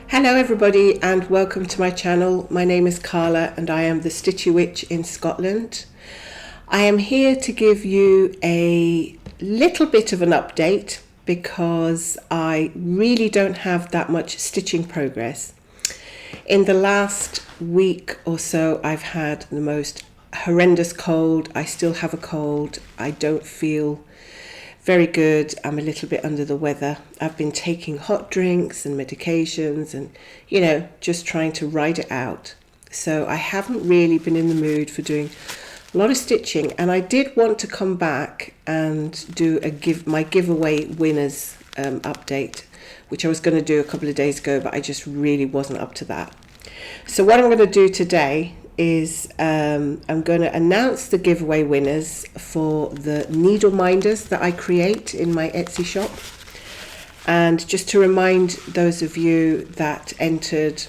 Hello everybody and welcome to my channel. My name is Carla and I am the Stitchy Witch in Scotland. I am here to give you a little bit of an update because I really don't have that much stitching progress. In the last week or so I've had the most horrendous cold. I still have a cold. I don't feel very good. I'm a little bit under the weather. I've been taking hot drinks and medications and, just trying to ride it out. So I haven't really been in the mood for doing a lot of stitching. And I did want to come back and do my giveaway winners update, which I was going to do a couple of days ago, but I just really wasn't up to that. So what I'm going to do today is I'm going to announce the giveaway winners for the Needleminders that I create in my Etsy shop. And just to remind those of you that entered,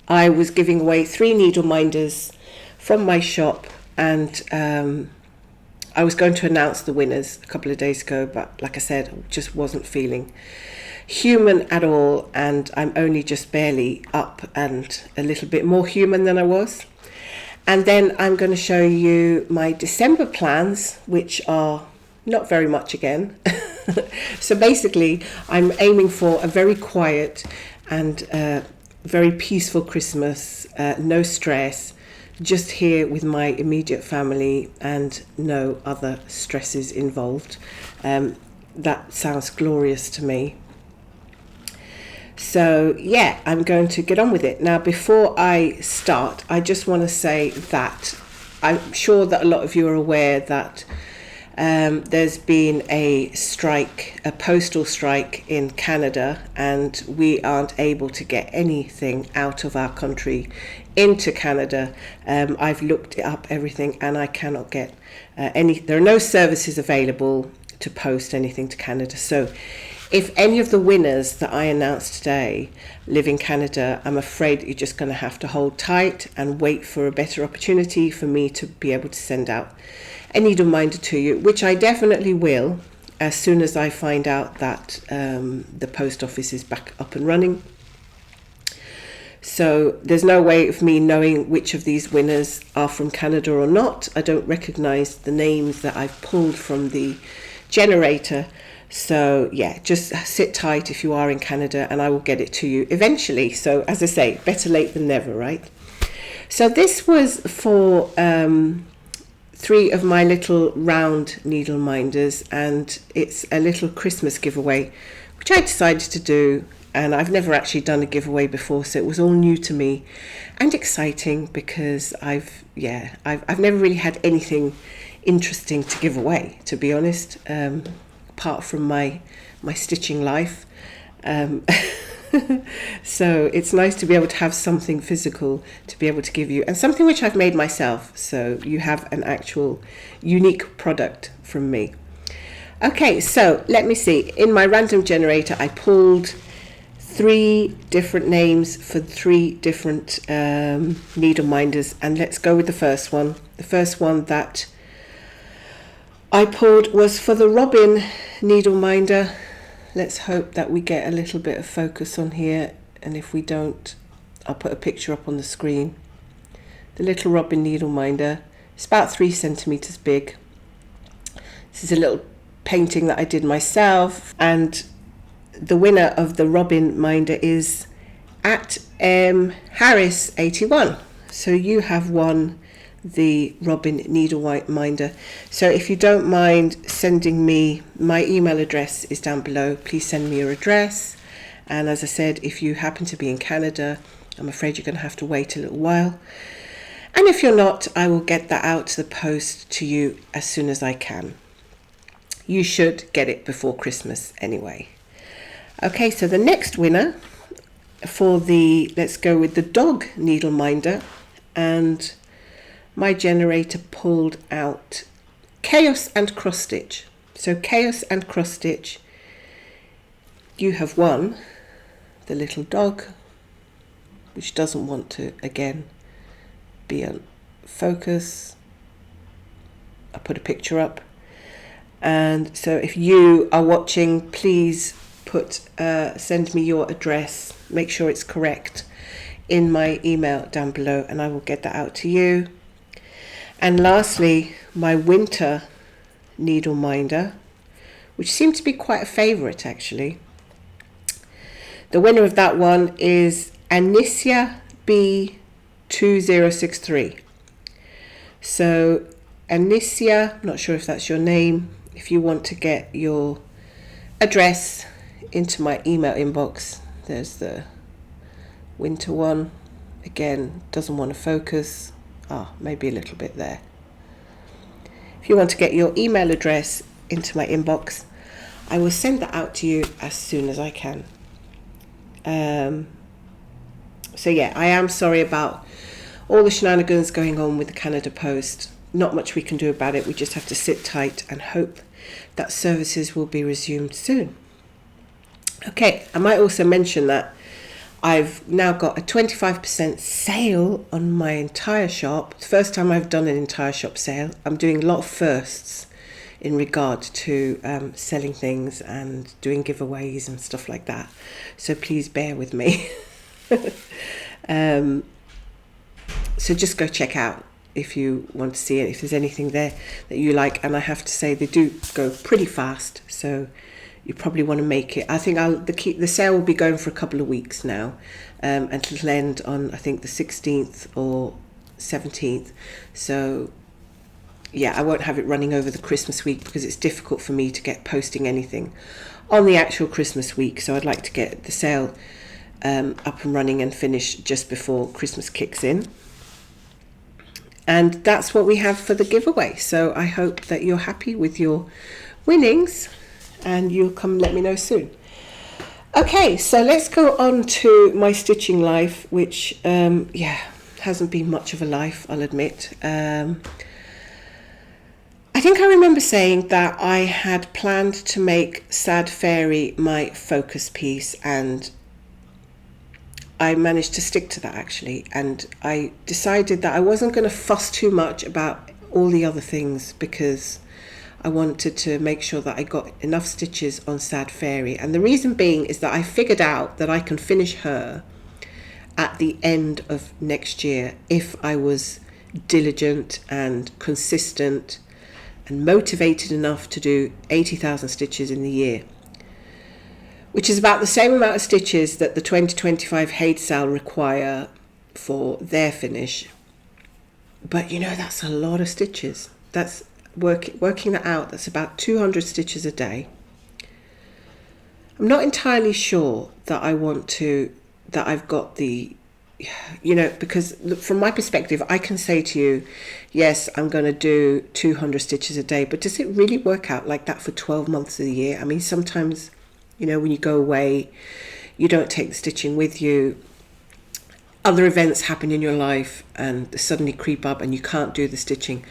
I was giving away 3 Needleminders from my shop, and I was going to announce the winners a couple of days ago, but like I said, I just wasn't feeling human at all, and I'm only just barely up and a little bit more human than I was. And then I'm going to show you my December plans, which are not very much again. So basically I'm aiming for a very quiet and very peaceful Christmas, no stress, just here with my immediate family and no other stresses involved. That sounds glorious to me. So yeah, I'm going to get on with it. Now, before I start, I just want to say that I'm sure that a lot of you are aware that there's been a strike, a postal strike in Canada, and we aren't able to get anything out of our country into Canada. I've looked up everything and I cannot get there are no services available to post anything to Canada. So if any of the winners that I announced today live in Canada, I'm afraid you're just going to have to hold tight and wait for a better opportunity for me to be able to send out a Needleminder to you, which I definitely will as soon as I find out that the post office is back up and running. So there's no way of me knowing which of these winners are from Canada or not. I don't recognize the names that I've pulled from the generator. So yeah, just sit tight if you are in Canada and I will get it to you eventually. So as I say, better late than never, right? So this was for 3 of my little round Needleminders, and it's a little Christmas giveaway, which I decided to do. And I've never actually done a giveaway before, so it was all new to me and exciting because I've never really had anything interesting to give away, to be honest. Apart from my stitching life. So it's nice to be able to have something physical to be able to give you, and something which I've made myself, so you have an actual unique product from me. Okay, so let me see. In my random generator I pulled 3 different names for 3 different Needleminders, and let's go with the first one. The first one that I pulled was for the Robin Needleminder. Let's hope that we get a little bit of focus on here, and if we don't, I'll put a picture up on the screen. The little Robin Needleminder. It's about 3 centimeters big. This is a little painting that I did myself, and the winner of the Robin Minder is at Harris81. So you have won the Robin Needleminder. So if you don't mind sending me, my email address is down below. Please send me your address. And as I said, if you happen to be in Canada, I'm afraid you're going to have to wait a little while. And if you're not, I will get that out to the post to you as soon as I can. You should get it before Christmas anyway. Okay, so the next winner for let's go with the dog Needleminder, and my generator pulled out Chaos and Cross Stitch. So Chaos and Cross Stitch, you have won the little dog, which doesn't want to again be on focus. I put a picture up, and so if you are watching, please send me your address, make sure it's correct, in my email down below, and I will get that out to you. And lastly, my winter Needleminder, which seemed to be quite a favourite actually. The winner of that one is Anicia B2063. So Anicia, I'm not sure if that's your name. If you want to get your address into my email inbox, there's the winter one. Again, doesn't want to focus. Maybe a little bit there. If you want to get your email address into my inbox, I will send that out to you as soon as I can. So yeah, I am sorry about all the shenanigans going on with the Canada Post. Not much we can do about it. We just have to sit tight and hope that services will be resumed soon. Okay, I might also mention that I've now got a 25% sale on my entire shop. It's the first time I've done an entire shop sale. I'm doing a lot of firsts in regard to selling things and doing giveaways and stuff like that. So please bear with me. So just go check out if you want to see it, if there's anything there that you like. And I have to say they do go pretty fast, so you probably want to make it. I think the sale will be going for a couple of weeks now, and it'll end on, I think, the 16th or 17th. So yeah, I won't have it running over the Christmas week because it's difficult for me to get posting anything on the actual Christmas week. So I'd like to get the sale up and running and finish just before Christmas kicks in. And that's what we have for the giveaway. So I hope that you're happy with your winnings and you'll come let me know soon. Okay, so let's go on to my stitching life, which hasn't been much of a life, I'll admit. I think I remember saying that I had planned to make Sad Fairy my focus piece, and I managed to stick to that actually. And I decided that I wasn't going to fuss too much about all the other things because I wanted to make sure that I got enough stitches on Sad Fairy. And the reason being is that I figured out that I can finish her at the end of next year if I was diligent and consistent and motivated enough to do 80,000 stitches in the year, which is about the same amount of stitches that the 2025 Hate Sale require for their finish. But you know, that's a lot of stitches. That's working that out, that's about 200 stitches a day. I'm not entirely sure that I've got the, because from my perspective, I can say to you, yes, I'm going to do 200 stitches a day, but does it really work out like that for 12 months of the year? I mean, sometimes, when you go away, you don't take the stitching with you. Other events happen in your life and they suddenly creep up and you can't do the stitching.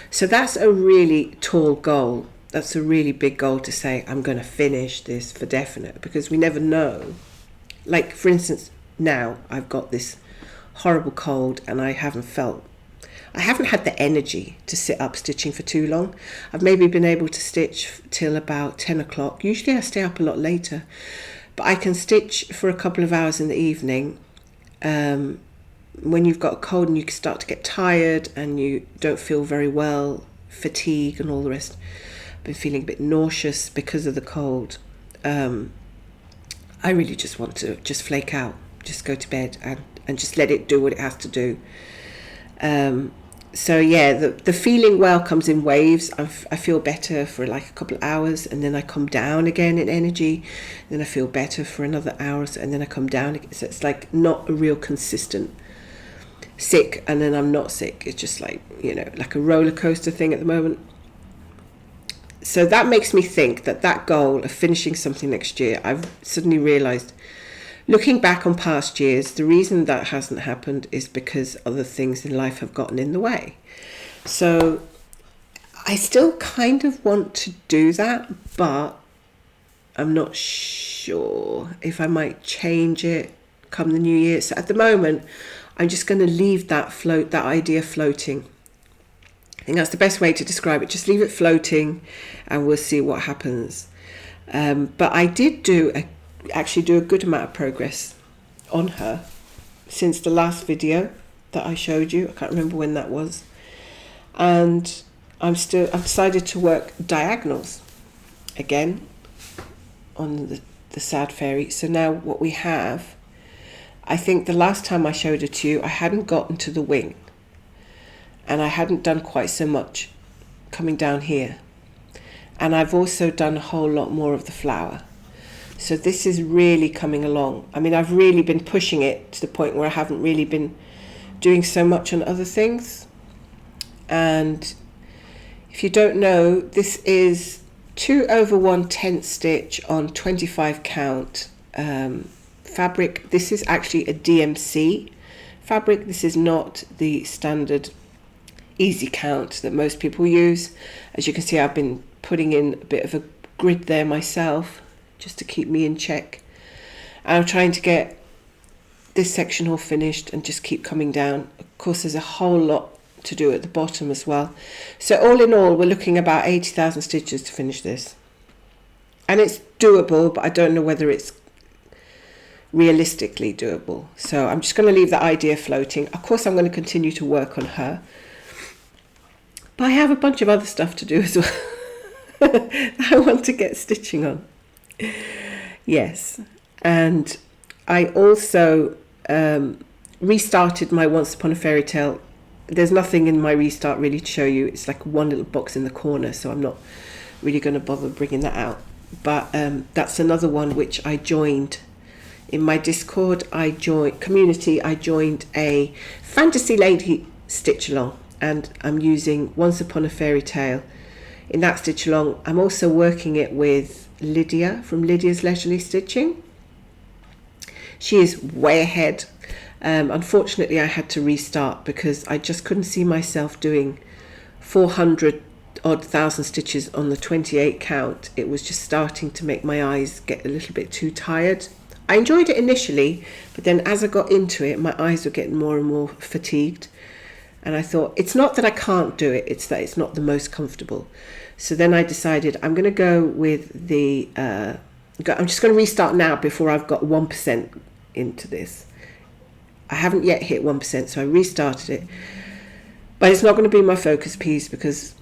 So that's a really tall goal. That's a really big goal to say, I'm going to finish this for definite, because we never know. Like, for instance, now I've got this horrible cold and I haven't had the energy to sit up stitching for too long. I've maybe been able to stitch till about 10 o'clock. Usually I stay up a lot later, but I can stitch for a couple of hours in the evening. When you've got a cold and you start to get tired and you don't feel very well, fatigue and all the rest. I've been feeling a bit nauseous because of the cold. I really just want to just flake out, just go to bed and just let it do what it has to do. So yeah, the feeling well comes in waves. I feel better for like a couple of hours and then I come down again in energy. Then I feel better for another hour and then I come down again. So it's like not a real consistent sick and then I'm not sick. It's just like, like a roller coaster thing at the moment. So that makes me think that goal of finishing something next year, I've suddenly realized, looking back on past years, the reason that hasn't happened is because other things in life have gotten in the way. So I still kind of want to do that, but I'm not sure if I might change it come the new year. So at the moment, I'm just going to leave that idea floating. I think that's the best way to describe it. Just leave it floating and we'll see what happens. But I did do a actually do a good amount of progress on her since the last video that I showed you. I can't remember when that was. And I've decided to work diagonals again on the sad fairy. So now what we have, I think the last time I showed it to you, I hadn't gotten to the wing, and I hadn't done quite so much coming down here. And I've also done a whole lot more of the flower. So this is really coming along. I mean, I've really been pushing it to the point where I haven't really been doing so much on other things. And if you don't know, this is 2/1/10 stitch on 25 count fabric. This is actually a DMC fabric. This is not the standard easy count that most people use. As you can see, I've been putting in a bit of a grid there myself just to keep me in check. And I'm trying to get this section all finished and just keep coming down. Of course, there's a whole lot to do at the bottom as well. So all in all, we're looking about 80,000 stitches to finish this. And it's doable, but I don't know whether it's realistically doable. So I'm just going to leave that idea floating. Of course, I'm going to continue to work on her. But I have a bunch of other stuff to do as well. I want to get stitching on. Yes. And I also restarted my Once Upon a Fairy Tale. There's nothing in my restart really to show you. It's like one little box in the corner, so I'm not really going to bother bringing that out. But that's another one which I joined in my Discord. Community. I joined a Fantasy Lady stitch along, and I'm using Once Upon a Fairy Tale in that stitch along. I'm also working it with Lydia from Lydia's Leisurely Stitching. She is way ahead. Unfortunately, I had to restart because I just couldn't see myself doing 400,000 stitches on the 28 count. It was just starting to make my eyes get a little bit too tired. I enjoyed it initially, but then as I got into it, my eyes were getting more and more fatigued. And I thought, it's not that I can't do it, it's that it's not the most comfortable. So then I decided I'm going to go with the, I'm just going to restart now before I've got 1% into this. I haven't yet hit 1%, so I restarted it. But it's not going to be my focus piece because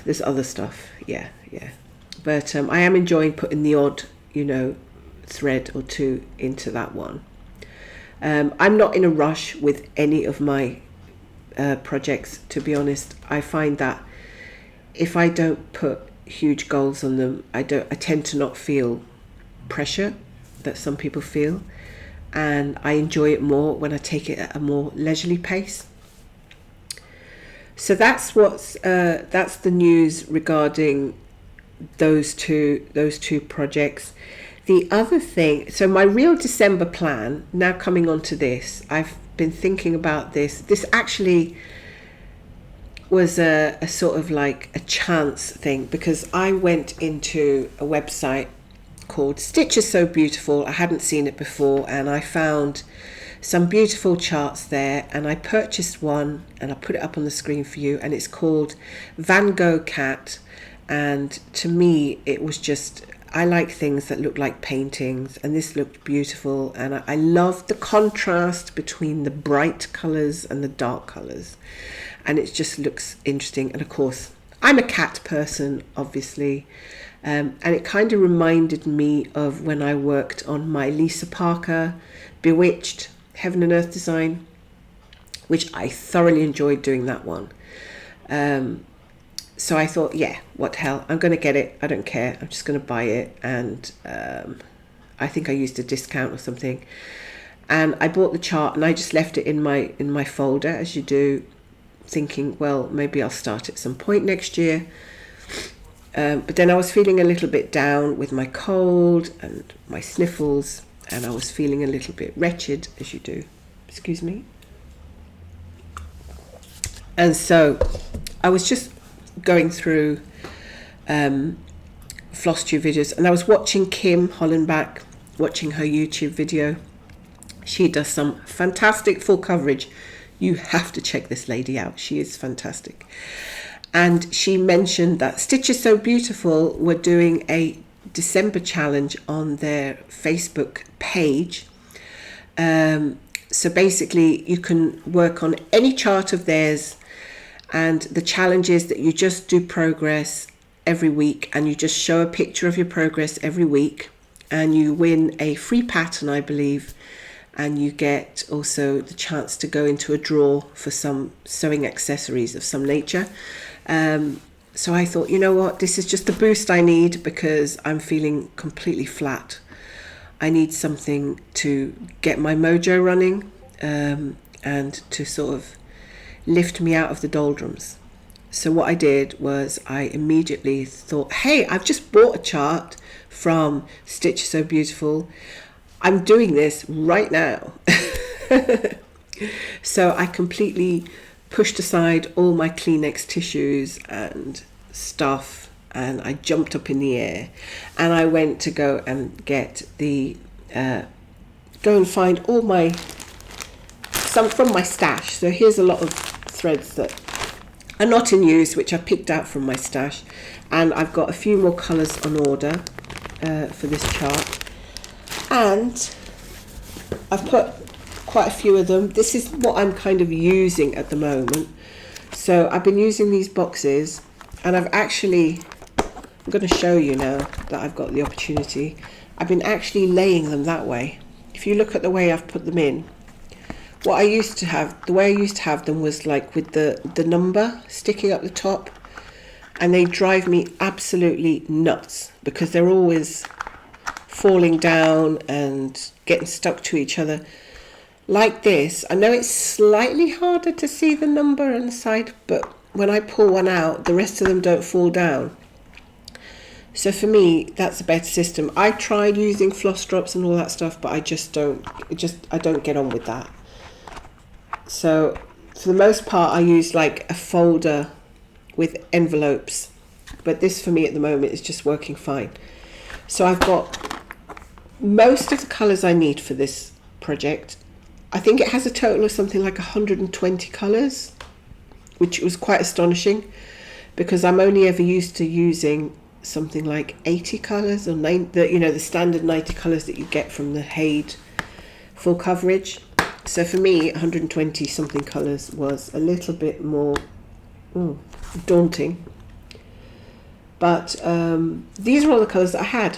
there's other stuff. Yeah. But I am enjoying putting the odd, thread or two into that one. I'm not in a rush with any of my projects, to be honest. I find that if I don't put huge goals on them, I tend to not feel pressure that some people feel, and I enjoy it more when I take it at a more leisurely pace. So that's the news regarding those two projects. The other thing, so my real December plan, now coming on to this, I've been thinking about this. This actually was a sort of like a chance thing, because I went into a website called Stitch is So Beautiful. I hadn't seen it before, and I found some beautiful charts there, and I purchased one and I put it up on the screen for you, and it's called Van Gogh Cat. And to me, it was just, I like things that look like paintings, and this looked beautiful, and I loved the contrast between the bright colours and the dark colours, and it just looks interesting. And of course, I'm a cat person, obviously, and it kind of reminded me of when I worked on my Lisa Parker Bewitched Heaven and Earth design, which I thoroughly enjoyed doing that one. So I thought, yeah, what the hell, I'm going to get it. I don't care. I'm just going to buy it. And I think I used a discount or something. And I bought the chart, and I just left it in my folder, as you do, thinking, well, maybe I'll start at some point next year. But then I was feeling a little bit down with my cold and my sniffles, and I was feeling a little bit wretched, as you do. Excuse me. And so I was just going through FlossTube videos, and I was watching Kim Hollenbach, watching her YouTube video. She does some fantastic full coverage. You have to check this lady out. She is fantastic. And she mentioned that Stitch is So Beautiful were doing a December challenge on their Facebook page. So basically you can work on any chart of theirs, and the challenge is that you just do progress every week, and you just show a picture of your progress every week, and you win a free pattern, I believe, and you get also the chance to go into a draw for some sewing accessories of some nature. So I thought, you know what, this is just the boost I need, because I'm feeling completely flat. I need something to get my mojo running, and to sort of lift me out of the doldrums. So what I did was I immediately thought, hey, I've just bought a chart from Stitch So Beautiful. I'm doing this right now. So I completely pushed aside all my Kleenex tissues and stuff, and I jumped up in the air, and I went to go and get go and find all some from my stash. So here's a lot of threads that are not in use, which I picked out from my stash, and I've got a few more colours on order for this chart, and I've put quite a few of them. This is what I'm kind of using at the moment. So I've been using these boxes, and I'm going to show you now that I've got the opportunity. I've been actually laying them that way. If you look at the way I've put them in, the way I used to have them was like with the number sticking up the top, and they drive me absolutely nuts because they're always falling down and getting stuck to each other. Like this, I know it's slightly harder to see the number on the side, but when I pull one out, the rest of them don't fall down. So for me, that's a better system. I tried using floss drops and all that stuff, but I don't get on with that. So for the most part, I use like a folder with envelopes, but this for me at the moment is just working fine. So I've got most of the colours I need for this project. I think it has a total of something like 120 colours, which was quite astonishing because I'm only ever used to using something like 80 colours, or the standard 90 colours that you get from the Haid full coverage. So for me, 120 something colours was a little bit more daunting. But these are all the colours that I had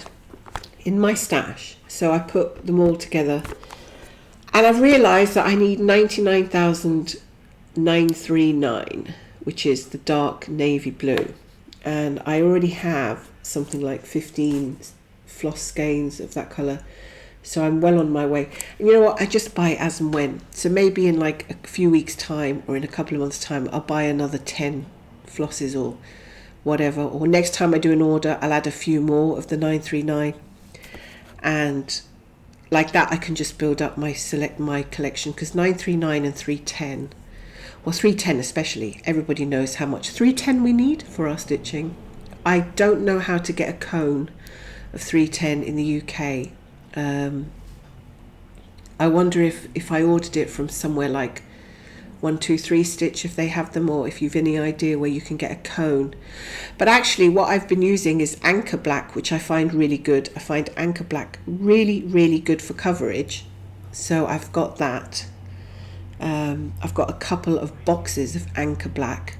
in my stash. So I put them all together. And I've realised that I need 99,939, which is the dark navy blue. And I already have something like 15 floss skeins of that colour. So I'm well on my way. And you know what? I just buy it as and when. So maybe in like a few weeks' time or in a couple of months' time, I'll buy another 10 flosses or whatever. Or next time I do an order, I'll add a few more of the 939. And like that, I can just build up my collection, because 939 and 310, well 310 especially, everybody knows how much 310 we need for our stitching. I don't know how to get a cone of 310 in the UK. I wonder if I ordered it from somewhere like 123 Stitch, if they have them, or if you've any idea where you can get a cone. But actually what I've been using is Anchor Black, which I find really good. I find Anchor Black really, really good for coverage. So I've got that. I've got a couple of boxes of Anchor Black.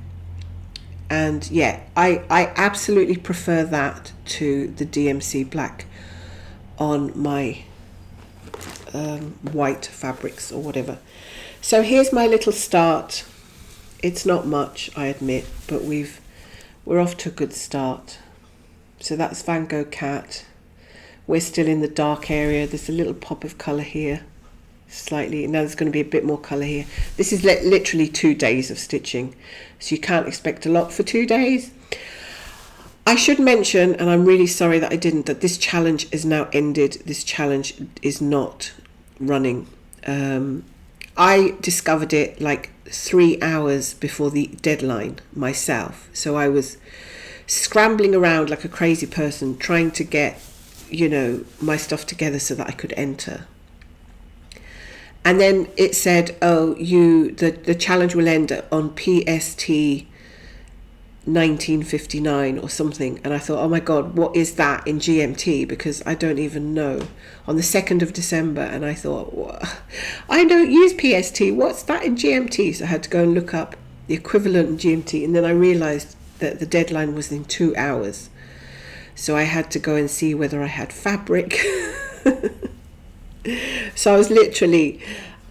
And yeah, I absolutely prefer that to the DMC Black on my white fabrics or whatever. So here's my little start. It's not much, I admit, but we're off to a good start. So that's Van Gogh Cat. We're still in the dark area. There's a little pop of colour here, slightly. Now there's going to be a bit more colour here. This is literally 2 days of stitching, so you can't expect a lot for 2 days. I should mention, and I'm really sorry that I didn't, that this challenge is now ended. This challenge is not running. I discovered it like 3 hours before the deadline myself. So I was scrambling around like a crazy person trying to get, my stuff together so that I could enter. And then it said, the challenge will end on PST 19:59 or something, and I thought, oh my god, what is that in GMT, because I don't even know, on the 2nd of December. And I thought, what? I don't use PST, what's that in GMT? So I had to go and look up the equivalent in GMT, and then I realized that the deadline was in 2 hours, so I had to go and see whether I had fabric. So I was literally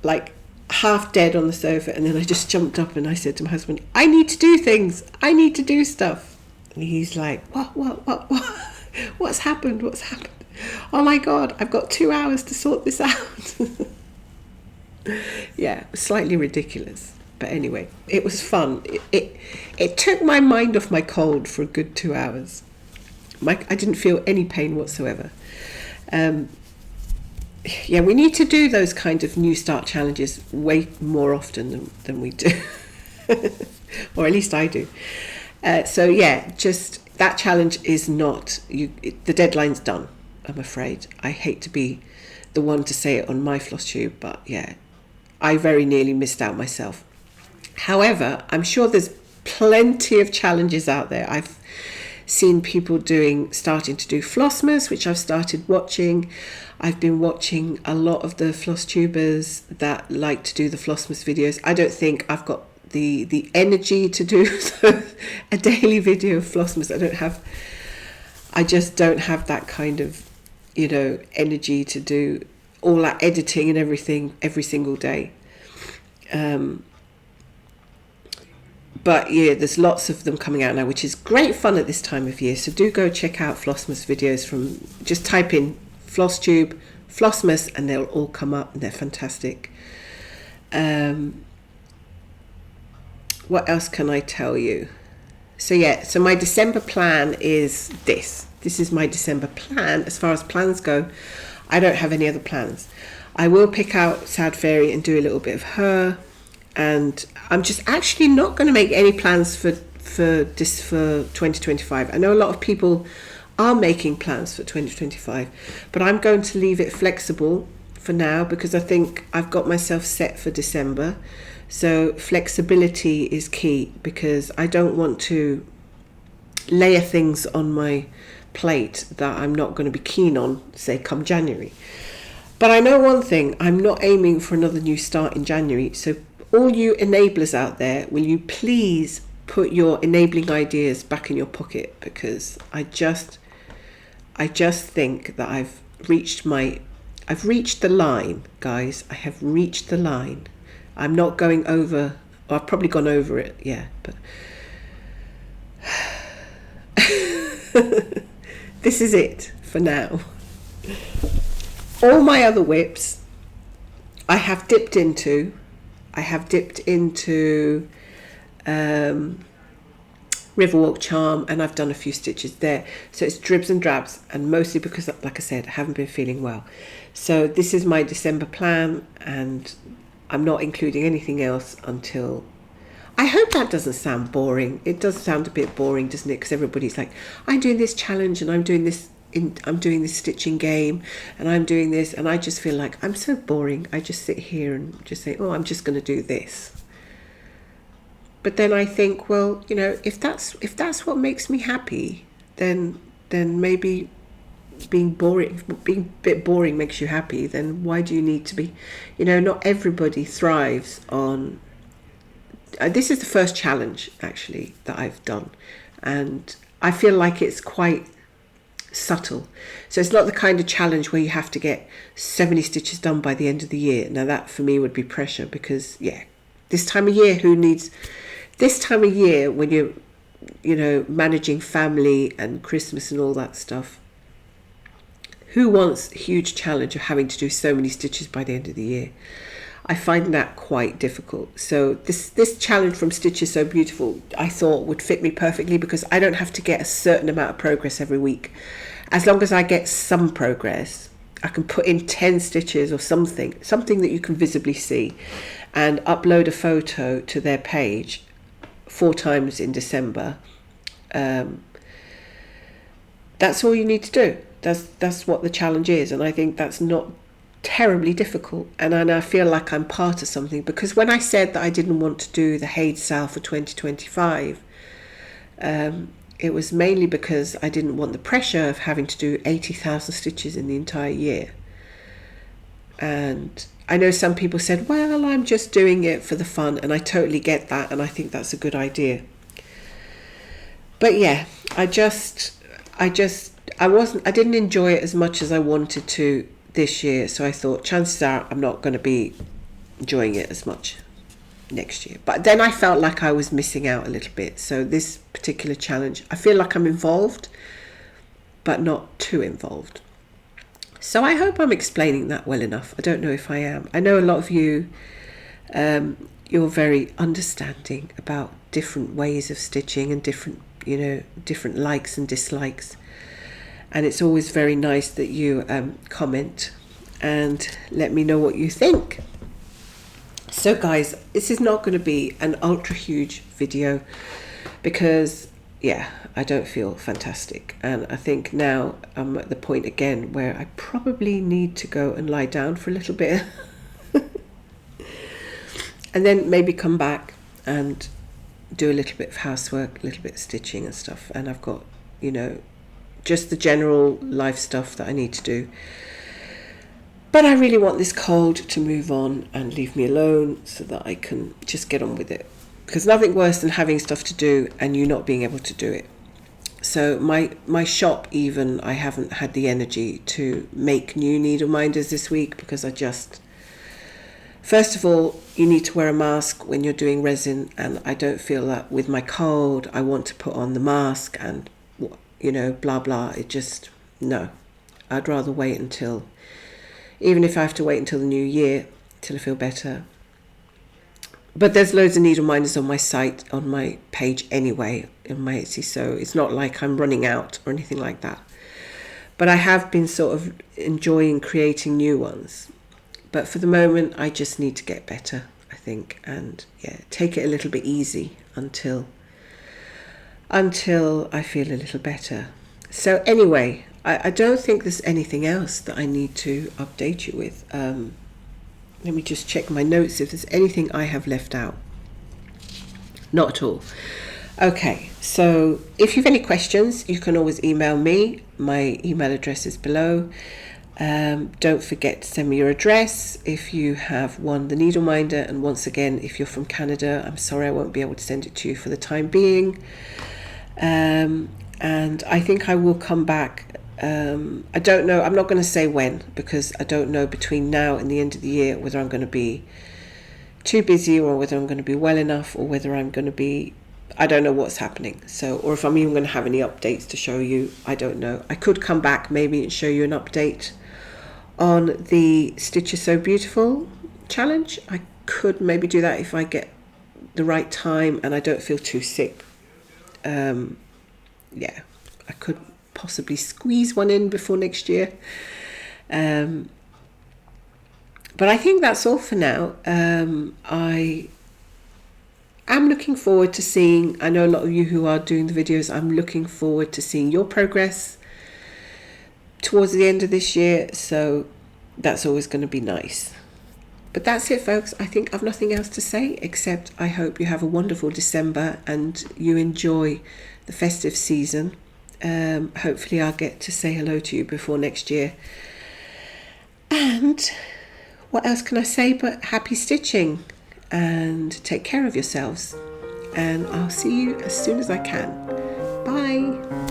like half dead on the sofa, and then I just jumped up and I said to my husband, I need to do things, I need to do stuff. And he's like, what what's happened, oh my god, I've got 2 hours to sort this out. Yeah, slightly ridiculous, but anyway, it was fun. It took my mind off my cold for a good 2 hours. I didn't feel any pain whatsoever. Yeah, we need to do those kind of new start challenges way more often than we do. Or at least I do. So yeah, just that challenge is not, the deadline's done, I'm afraid. I hate to be the one to say it on my floss tube, but yeah, I very nearly missed out myself. However, I'm sure there's plenty of challenges out there. I've seen people starting to do Flossmas, which I've started watching. I've been watching a lot of the floss tubers that like to do the Flossmas videos. I don't think I've got the energy to do a daily video of Flossmas. I just don't have that kind of, energy to do all that editing and everything every single day. But yeah, there's lots of them coming out now, which is great fun at this time of year. So do go check out Flossmas videos just type in floss tube, Flossmas, and they'll all come up, and they're fantastic. What else can I tell you? So my December plan is this. This is my December plan. As far as plans go, I don't have any other plans. I will pick out Sad Fairy and do a little bit of her. And I'm just actually not going to make any plans for 2025. I know a lot of people are making plans for 2025, but I'm going to leave it flexible for now, because I think I've got myself set for December. So flexibility is key, because I don't want to layer things on my plate that I'm not going to be keen on, say, come January. But I know one thing, I'm not aiming for another new start in January. So all you enablers out there, will you please put your enabling ideas back in your pocket, because I just think that I've reached the line, guys. I have reached the line. I'm not going over, or I've probably gone over it, yeah, but this is it for now. All my other whips I have dipped into Riverwalk Charm, and I've done a few stitches there. So it's dribs and drabs, and mostly because, like I said, I haven't been feeling well. So this is my December plan, and I'm not including anything else until... I hope that doesn't sound boring. It does sound a bit boring, doesn't it? Because everybody's like, I'm doing this challenge, and I'm doing this stitching game, and I'm doing this, and I just feel like I'm so boring. I just sit here and just say, oh, I'm just going to do this. But then I think, well, if that's what makes me happy, then maybe being a bit boring makes you happy. Then why do you need to be? Not everybody thrives on. This is the first challenge actually that I've done, and I feel like it's quite subtle. So it's not the kind of challenge where you have to get 70 stitches done by the end of the year. Now that for me would be pressure, because this time of year, when you're managing family and Christmas and all that stuff, who wants a huge challenge of having to do so many stitches by the end of the year? I find that quite difficult. So this challenge from Stitch Is So Beautiful, I thought would fit me perfectly, because I don't have to get a certain amount of progress every week. As long as I get some progress, I can put in 10 stitches or something that you can visibly see, and upload a photo to their page 4 times in December. That's all you need to do. That's what the challenge is, and I think that's not terribly difficult, and I feel like I'm part of something, because when I said that I didn't want to do the Haid sale for 2025, It was mainly because I didn't want the pressure of having to do 80,000 stitches in the entire year. And I know some people said, well, I'm just doing it for the fun, and I totally get that, and I think that's a good idea. But yeah, I didn't enjoy it as much as I wanted to this year, so I thought chances are I'm not going to be enjoying it as much next year. But then I felt like I was missing out a little bit. So this particular challenge, I feel like I'm involved, but not too involved. So I hope I'm explaining that well enough. I don't know if I am. I know a lot of you, you're very understanding about different ways of stitching and different likes and dislikes. And it's always very nice that you comment and let me know what you think. So guys, this is not going to be an ultra huge video because, yeah, I don't feel fantastic. And I think now I'm at the point again where I probably need to go and lie down for a little bit. And then maybe come back and do a little bit of housework, a little bit of stitching and stuff. And I've got, just the general life stuff that I need to do. But I really want this cold to move on and leave me alone so that I can just get on with it. Because nothing worse than having stuff to do and you not being able to do it. So my shop even, I haven't had the energy to make new Needleminders this week because first of all, you need to wear a mask when you're doing resin, and I don't feel that with my cold I want to put on the mask and, blah, blah. No. I'd rather wait until, even if I have to wait until the new year till I feel better. But there's loads of Needleminders on my site, on my page anyway, in my Etsy, so it's not like I'm running out or anything like that. But I have been sort of enjoying creating new ones. But for the moment, I just need to get better, I think, and take it a little bit easy until I feel a little better. So anyway, I don't think there's anything else that I need to update you with. Let me just check my notes if there's anything I have left out. Not at all. Okay, so if you have any questions, you can always email me. My email address is below. Don't forget to send me your address if you have won the Needleminder. And once again, if you're from Canada, I'm sorry I won't be able to send it to you for the time being. And I think I will come back. I don't know. I'm not going to say when, because I don't know between now and the end of the year whether I'm going to be too busy or whether I'm going to be well enough or whether I'm going to be, I don't know what's happening. So, or if I'm even going to have any updates to show you, I don't know. I could come back maybe and show you an update on the Stitch is So Beautiful challenge. I could maybe do that if I get the right time and I don't feel too sick. I could possibly squeeze one in before next year. But I think that's all for now. I am looking forward to seeing, I know a lot of you who are doing the videos, I'm looking forward to seeing your progress towards the end of this year. So that's always going to be nice. But that's it, folks. I think I've nothing else to say except I hope you have a wonderful December and you enjoy the festive season. Hopefully I'll get to say hello to you before next year. And what else can I say but happy stitching, and take care of yourselves, and I'll see you as soon as I can. Bye.